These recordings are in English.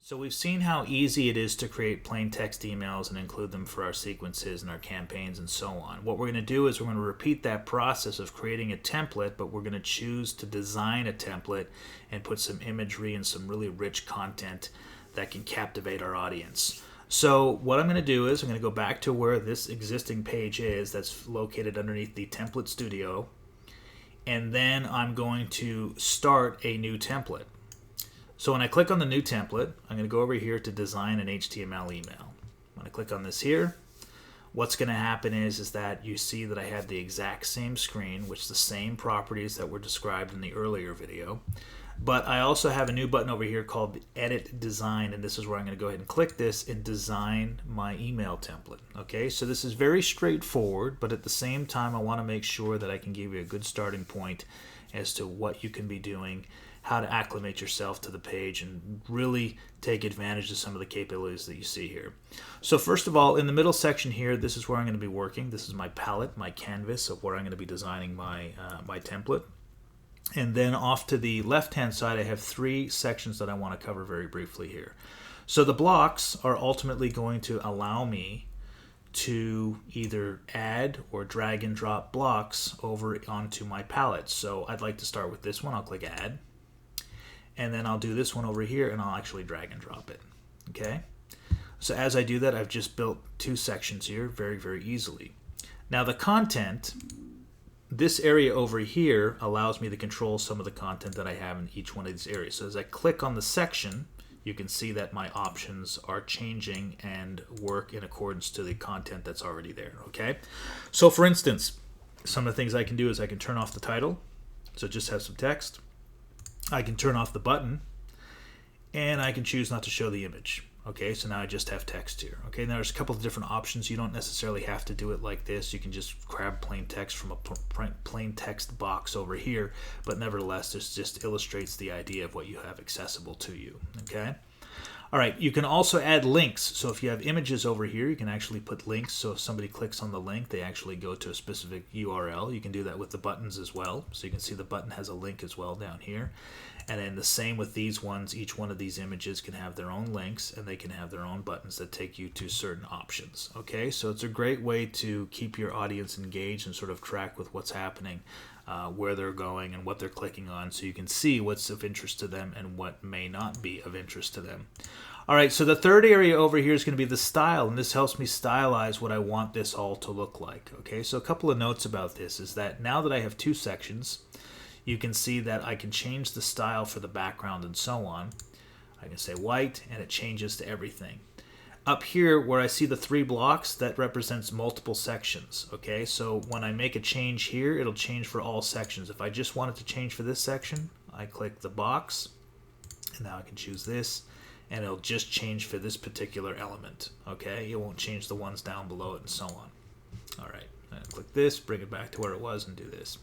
So we've seen how easy it is to create plain text emails and include them for our sequences and our campaigns and so on. What we're going to do is we're going to repeat that process of creating a template, but we're going to choose to design a template and put some imagery and some really rich content that can captivate our audience. So what I'm going to do is I'm going to go back to where this existing page is that's located underneath the Template Studio, and then I'm going to start a new template. So when I click on the new template, I'm going to go over here to design an HTML email. When I click on this here, what's going to happen is that you see that I have the exact same screen, which the same properties that were described in the earlier video. But I also have a new button over here called Edit Design, and this is where I'm going to go ahead and click this and design my email template. Okay, so this is very straightforward, but at the same time I want to make sure that I can give you a good starting point as to what you can be doing, how to acclimate yourself to the page, and really take advantage of some of the capabilities that you see here. So first of all, in the middle section here, this is where I'm going to be working. This is my palette, my canvas of where I'm going to be designing my template. And then off to the left-hand side, I have three sections that I want to cover very briefly here. So the blocks are ultimately going to allow me to either add or drag and drop blocks over onto my palette. So I'd like to start with this one. I'll click Add. And then I'll do this one over here, and I'll actually drag and drop it. Okay? So as I do that, I've just built two sections here very, very easily. Now the content, this area over here allows me to control some of the content that I have in each one of these areas. So as I click on the section, you can see that my options are changing and work in accordance to the content that's already there. Okay? So for instance, some of the things I can do is I can turn off the title, so just have some text. I can turn off the button, and I can choose not to show the image. Okay, so now I just have text here. Okay, now there's a couple of different options. You don't necessarily have to do it like this. You can just grab plain text from a plain text box over here, but nevertheless, this just illustrates the idea of what you have accessible to you. Okay. All right, you can also add links. So if you have images over here, you can actually put links. So if somebody clicks on the link, they actually go to a specific URL. You can do that with the buttons as well. So you can see the button has a link as well down here. And then the same with these ones. Each one of these images can have their own links, and they can have their own buttons that take you to certain options. Okay, so it's a great way to keep your audience engaged and sort of track with what's happening, where they're going and what they're clicking on, so you can see what's of interest to them and what may not be of interest to them. All right, so the third area over here is going to be the style, and this helps me stylize what I want this all to look like. Okay, so a couple of notes about this is that now that I have two sections, you can see that I can change the style for the background and so on. I can say white, and it changes to everything. Up here where I see the three blocks, that represents multiple sections. Okay, so when I make a change here, it'll change for all sections. If I just want it to change for this section, I click the box, and now I can choose this, and it'll just change for this particular element. Okay, it won't change the ones down below it and so on. All right, I click this, bring it back to where it was, and do this.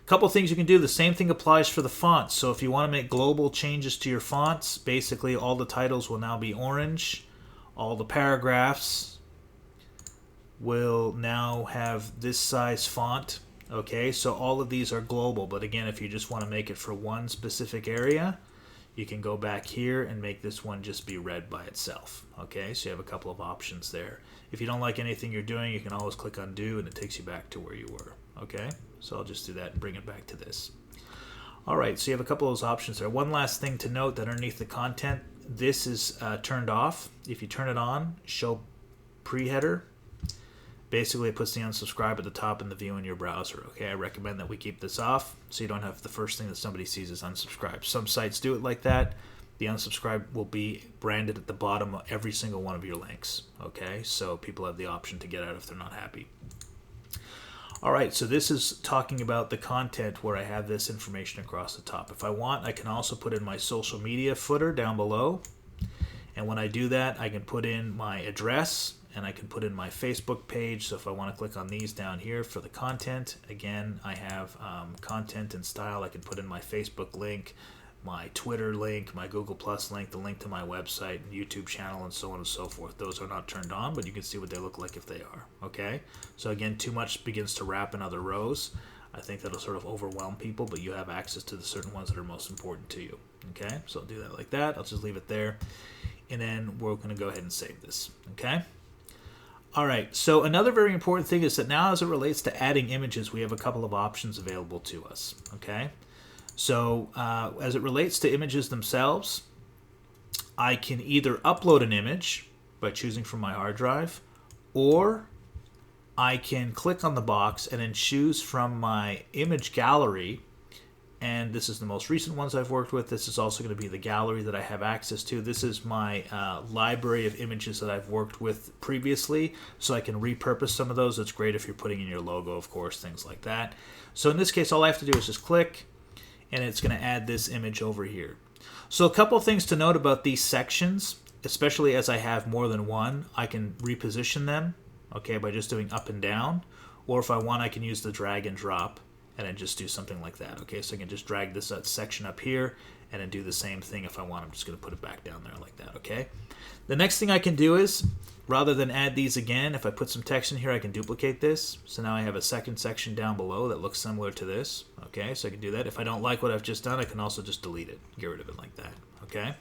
A couple things you can do. The same thing applies for the fonts. So if you want to make global changes to your fonts, basically all the titles will now be orange. All the paragraphs will now have this size font. Okay, so all of these are global. But again, if you just want to make it for one specific area, you can go back here and make this one just be red by itself. Okay, so you have a couple of options there. If you don't like anything you're doing, you can always click undo, and it takes you back to where you were. Okay, so I'll just do that and bring it back to this. All right, so you have a couple of those options there. One last thing to note, that underneath the content, this is turned off. If you turn it on, show pre-header, basically it puts the unsubscribe at the top in the view in your browser. Okay, I recommend that we keep this off so you don't have the first thing that somebody sees is unsubscribe. Some sites do it like that. The unsubscribe will be branded at the bottom of every single one of your links. Okay, so people have the option to get out if they're not happy. All right, so this is talking about the content where I have this information across the top. If I want, I can also put in my social media footer down below. And when I do that, I can put in my address, and I can put in my Facebook page. So if I want to click on these down here for the content, again, I have content and style. I can put in my Facebook link, my Twitter link, my Google Plus link, the link to my website, YouTube channel, and so on and so forth. Those are not turned on, but you can see what they look like if they are. Okay, so again, too much begins to wrap in other rows. I think that'll sort of overwhelm people, but you have access to the certain ones that are most important to you. Okay, so I'll do that like that. I'll just leave it there. and then we're going to go ahead and save this. Okay. All right, so another very important thing is that now as it relates to adding images, we have a couple of options available to us, okay? So as it relates to images themselves, I can either upload an image by choosing from my hard drive, or I can click on the box and then choose from my image gallery. And this is the most recent ones I've worked with. This is also going to be the gallery that I have access to. This is my library of images that I've worked with previously, so I can repurpose some of those. It's great if you're putting in your logo, of course, things like that. So in this case, all I have to do is just click, and it's going to add this image over here. So a couple of things to note about these sections, especially as I have more than one. I can reposition them, okay, by just doing up and down, or if I want, I can use the drag and drop and then just do something like that. Okay, so I can just drag this section up here and then do the same thing if I want. I'm just going to put it back down there like that. Okay, the next thing I can do is, rather than add these again, if I put some text in here, I can duplicate this. So now I have a second section down below that looks similar to this. Okay, so I can do that. If I don't like what I've just done, I can also just delete it, get rid of it like that. Okay,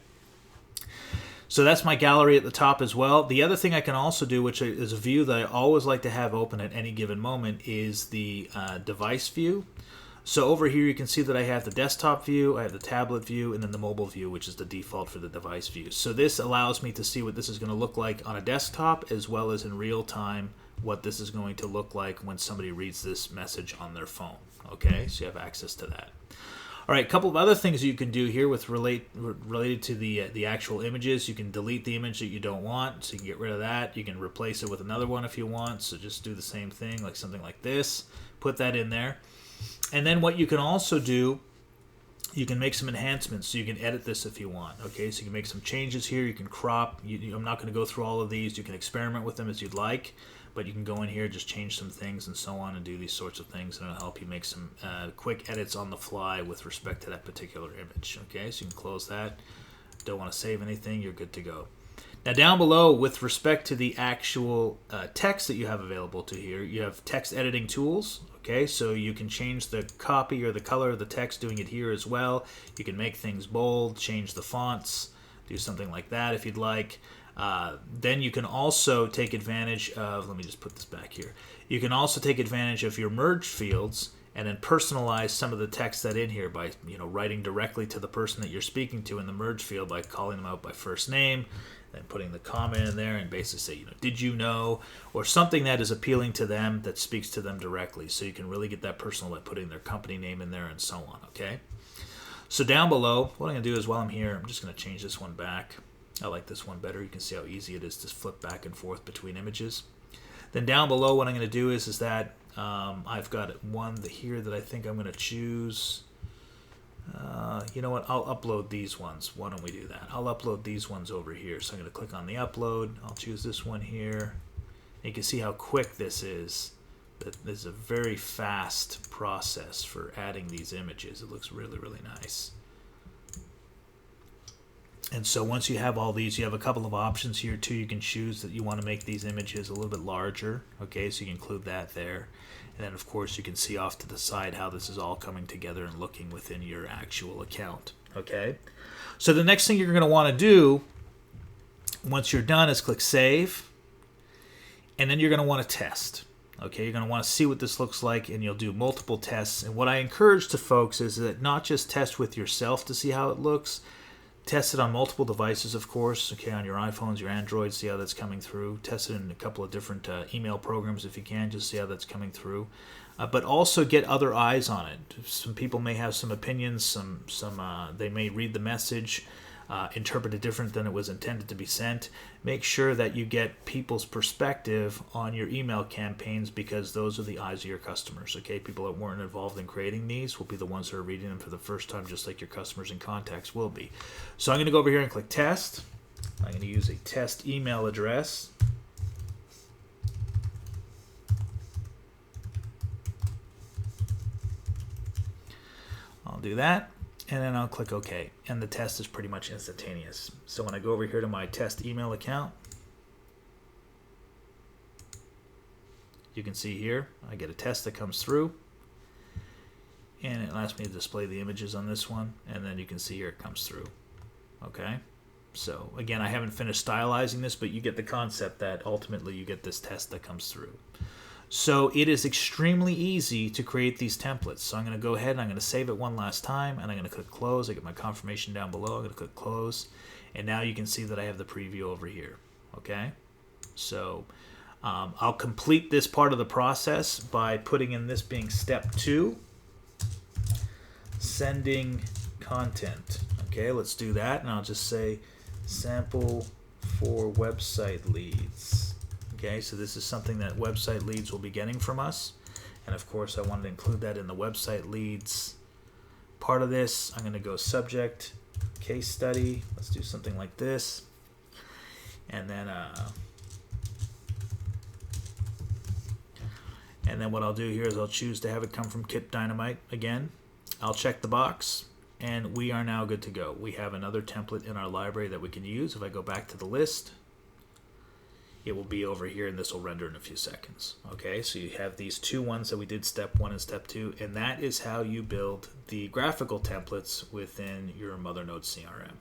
so that's my gallery at the top as well. The other thing I can also do, which is a view that I always like to have open at any given moment, is the device view. So over here you can see that I have the desktop view, I have the tablet view, and then the mobile view, which is the default for the device view. So this allows me to see what this is going to look like on a desktop, as well as in real time what this is going to look like when somebody reads this message on their phone. Okay, so you have access to that. All right, a couple of other things you can do here with related to the actual images. You can delete the image that you don't want, so you can get rid of that. You can replace it with another one if you want, so just do the same thing, like something like this. Put that in there. And then what you can also do, you can make some enhancements, so you can edit this if you want. Okay, so you can make some changes here. You can crop. I'm not going to go through all of these. You can experiment with them as you'd like. But you can go in here, just change some things and so on, and do these sorts of things, and it'll help you make some quick edits on the fly with respect to that particular image. Okay, so you can close that. Don't want to save anything, you're good to go. Now down below, with respect to the actual text that you have available to here, you have text editing tools. Okay, so you can change the copy or the color of the text doing it here as well. You can make things bold, change the fonts, do something like that if you'd like. Then you can also take advantage of, let me just put this back here. You can also take advantage of your merge fields and then personalize some of the text that in here by writing directly to the person that you're speaking to in the merge field by calling them out by first name, then putting the comment in there and basically say, did you know, or something that is appealing to them that speaks to them directly. So you can really get that personal by putting their company name in there and so on. Okay. So down below, what I'm going to do is while I'm here, I'm just going to change this one back. I like this one better. You can see how easy it is to flip back and forth between images. Then down below, what I'm going to do is that I've got one here that I think I'm going to choose. You know what? I'll upload these ones. Why don't we do that? I'll upload these ones over here. So I'm going to click on the upload. I'll choose this one here. And you can see how quick this is. This is a very fast process for adding these images. It looks really, really nice. And so once you have all these, you have a couple of options here too. You can choose that you want to make these images a little bit larger. Okay, so you can include that there. And then of course you can see off to the side how this is all coming together and looking within your actual account. Okay, so the next thing you're going to want to do once you're done is click Save. And then you're going to want to test. Okay, you're going to want to see what this looks like, and you'll do multiple tests. And what I encourage to folks is that not just test with yourself to see how it looks. Test it on multiple devices, of course, okay, on your iPhones, your Androids, see how that's coming through. Test it in a couple of different email programs if you can, just see how that's coming through. But also get other eyes on it. Some people may have some opinions, they may read the message, interpret it different than it was intended to be sent. Make sure that you get people's perspective on your email campaigns, because those are the eyes of your customers. Okay, people that weren't involved in creating these will be the ones who are reading them for the first time, just like your customers and contacts will be. So I'm going to go over here and click Test. I'm going to use a test email address. I'll do that. And then I'll click OK. And the test is pretty much instantaneous. So when I go over here to my test email account, you can see here, I get a test that comes through. And it asks me to display the images on this one. And then you can see here it comes through. Okay. So again, I haven't finished stylizing this, but you get the concept that ultimately you get this test that comes through. So it is extremely easy to create these templates. So I'm going to go ahead and I'm going to save it one last time, and I'm going to click close. I get my confirmation down below. I'm going to click close, and now you can see that I have the preview over here. Okay, so I'll complete this part of the process by putting in this being step 2, sending content. Okay, let's do that, and I'll just say sample for website leads. Okay, so this is something that website leads will be getting from us, and of course I wanted to include that in the website leads part of this. I'm going to go subject case study. Let's do something like this, and then what I'll do here is I'll choose to have it come from Kip Dynamite again. I'll check the box, and we are now good to go. We have another template in our library that we can use. If I go back to the list, it will be over here, and this will render in a few seconds. Okay, so you have these 2 ones that we did, step 1 and step 2, and that is how you build the graphical templates within your Mothernode CRM.